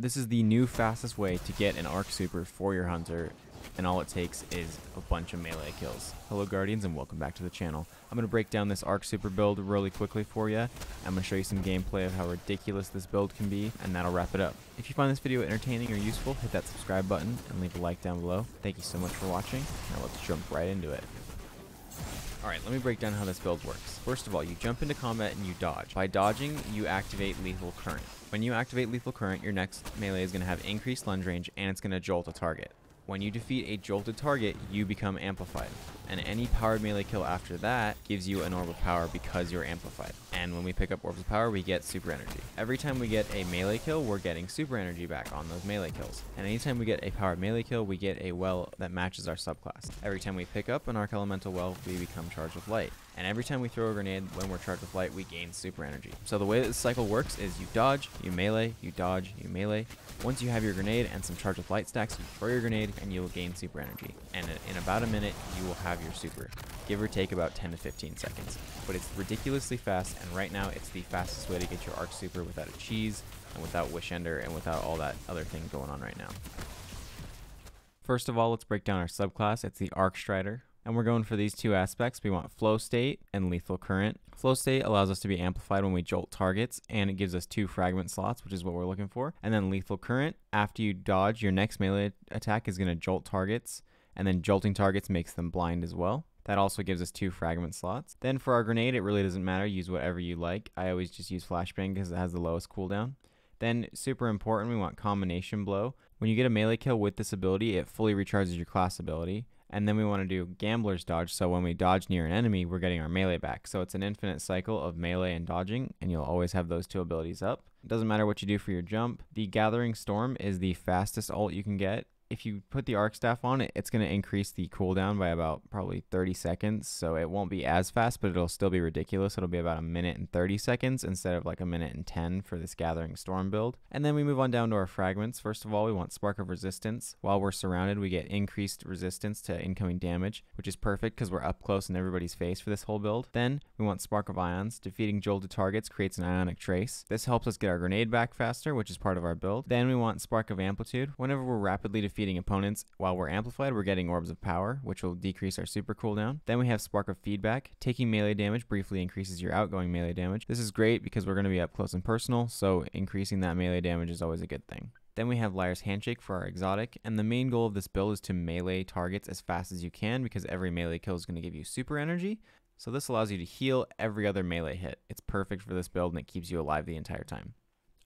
This is the new fastest way to get an arc super for your hunter, and all it takes is a bunch of melee kills. Hello Guardians, and welcome back to the channel. I'm going to break down this arc super build really quickly for you. I'm going to show you some gameplay of how ridiculous this build can be, and that'll wrap it up. If you find this video entertaining or useful, hit that subscribe button and leave a like down below. Thank you so much for watching. Now let's jump right into it. Alright, let me break down how this build works. First of all, you jump into combat and you dodge. By dodging, you activate Lethal Current. When you activate Lethal Current, your next melee is going to have increased lunge range and it's going to jolt a target. When you defeat a jolted target, you become amplified. And any powered melee kill after that gives you an orb of power because you're amplified. And when we pick up orbs of power, we get super energy. Every time we get a melee kill, we're getting super energy back on those melee kills. And anytime we get a powered melee kill, we get a well that matches our subclass. Every time we pick up an arc elemental well, we become charged with light. And every time we throw a grenade when we're charged with light, we gain super energy. So the way that this cycle works is you dodge, you melee, you dodge, you melee. Once you have your grenade and some charged with light stacks, you throw your grenade and you will gain super energy. And in about a minute, you will have your super. Give or take about 10 to 15 seconds. But it's ridiculously fast, and right now it's the fastest way to get your arc super without a cheese, and without wish ender, and without all that other thing going on right now. First of all, let's break down our subclass. It's the Arc Strider. And we're going for these two aspects. We want flow state and lethal current. Flow state allows us to be amplified when we jolt targets, and it gives us 2 fragment slots, which is what we're looking for. And then lethal current, after you dodge, your next melee attack is going to jolt targets, and then jolting targets makes them blind as well. That also gives us 2 fragment slots. Then for our grenade, it really doesn't matter. Use whatever you like. I always just use flashbang because it has the lowest cooldown. Then, super important, we want combination blow. When you get a melee kill with this ability, it fully recharges your class ability. And then we want to do Gambler's Dodge, so when we dodge near an enemy, we're getting our melee back. So it's an infinite cycle of melee and dodging, and you'll always have those 2 abilities up. It doesn't matter what you do for your jump. The Gathering Storm is the fastest ult you can get. If you put the arc staff on it, it's going to increase the cooldown by about probably 30 seconds, so it won't be as fast, but it'll still be ridiculous. It'll be about 1 minute and 30 seconds instead of like 1 minute and 10 for this Gathering Storm build. And then we move on down to our fragments. First of all, we want Spark of Resistance. While we're surrounded, we get increased resistance to incoming damage, which is perfect because we're up close in everybody's face for this whole build. Then we want Spark of Ions. Defeating jolted targets creates an ionic trace. This helps us get our grenade back faster, which is part of our build. Then we want Spark of Amplitude. Whenever we're rapidly defeating opponents while we're amplified, we're getting orbs of power, which will decrease our super cooldown. Then we have Spark of Feedback. Taking melee damage briefly increases your outgoing melee damage. This is great because we're going to be up close and personal, so increasing that melee damage is always a good thing. Then we have Liar's Handshake for our exotic, and the main goal of this build is to melee targets as fast as you can because every melee kill is going to give you super energy. So this allows you to heal every other melee hit. It's perfect for this build and it keeps you alive the entire time.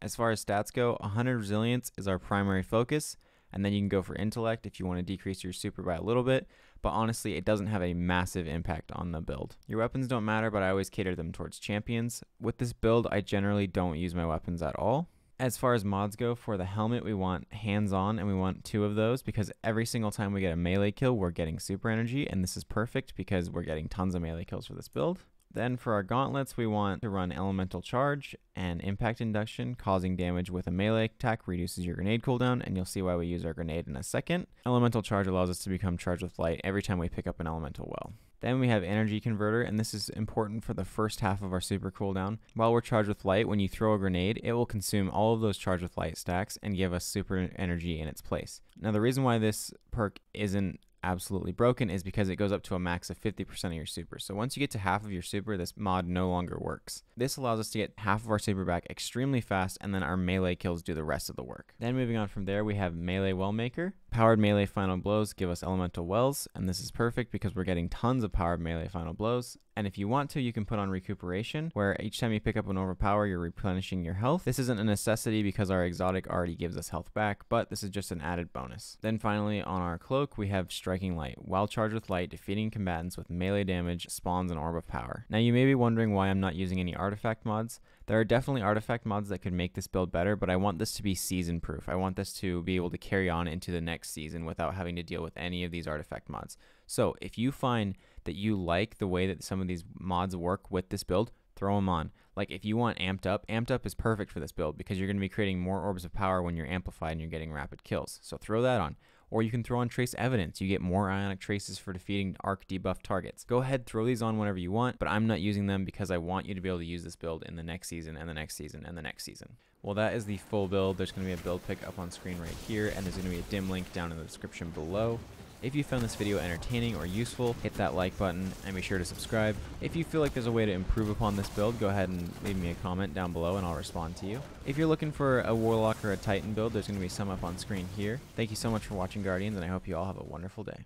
As far as stats go, 100 resilience is our primary focus. And then you can go for intellect if you want to decrease your super by a little bit, but honestly, it doesn't have a massive impact on the build. Your weapons don't matter, but I always cater them towards champions. With this build, I generally don't use my weapons at all. As far as mods go, for the helmet, we want hands-on, and we want 2 of those because every single time we get a melee kill, we're getting super energy, and this is perfect because we're getting tons of melee kills for this build. Then for our gauntlets, we want to run Elemental Charge and Impact Induction. Causing damage with a melee attack reduces your grenade cooldown, and you'll see why we use our grenade in a second. Elemental Charge allows us to become charged with light every time we pick up an elemental well. Then we have Energy Converter, and this is important for the first half of our super cooldown. While we're charged with light, when you throw a grenade, it will consume all of those charged with light stacks and give us super energy in its place. Now the reason why this perk isn't absolutely broken is because it goes up to a max of 50% of your super. So once you get to half of your super, this mod no longer works. This allows us to get half of our super back extremely fast, and then our melee kills do the rest of the work. Then moving on from there, we have Melee Wellmaker. Powered melee final blows give us elemental wells, and this is perfect because we're getting tons of powered melee final blows. And if you want to, you can put on recuperation, where each time you pick up an overpower, you're replenishing your health. This isn't a necessity because our exotic already gives us health back, but this is just an added bonus. Then finally, on our cloak, we have Striking Light. While charged with light, defeating combatants with melee damage spawns an orb of power. Now you may be wondering why I'm not using any artifact mods. There are definitely artifact mods that could make this build better, but I want this to be season proof. I want this to be able to carry on into the next season without having to deal with any of these artifact mods. So if you find that you like the way that some of these mods work with this build, throw them on. Like if you want Amped Up is perfect for this build because you're going to be creating more orbs of power when you're amplified and you're getting rapid kills. So throw that on. Or you can throw on Trace Evidence. You get more Ionic Traces for defeating arc debuff targets. Go ahead, throw these on whenever you want, but I'm not using them because I want you to be able to use this build in the next season and the next season and the next season. Well, that is the full build. There's going to be a build pick up on screen right here, and there's going to be a dim link down in the description below. If you found this video entertaining or useful, hit that like button and be sure to subscribe. If you feel like there's a way to improve upon this build, go ahead and leave me a comment down below and I'll respond to you. If you're looking for a Warlock or a Titan build, there's going to be some up on screen here. Thank you so much for watching, Guardians, and I hope you all have a wonderful day.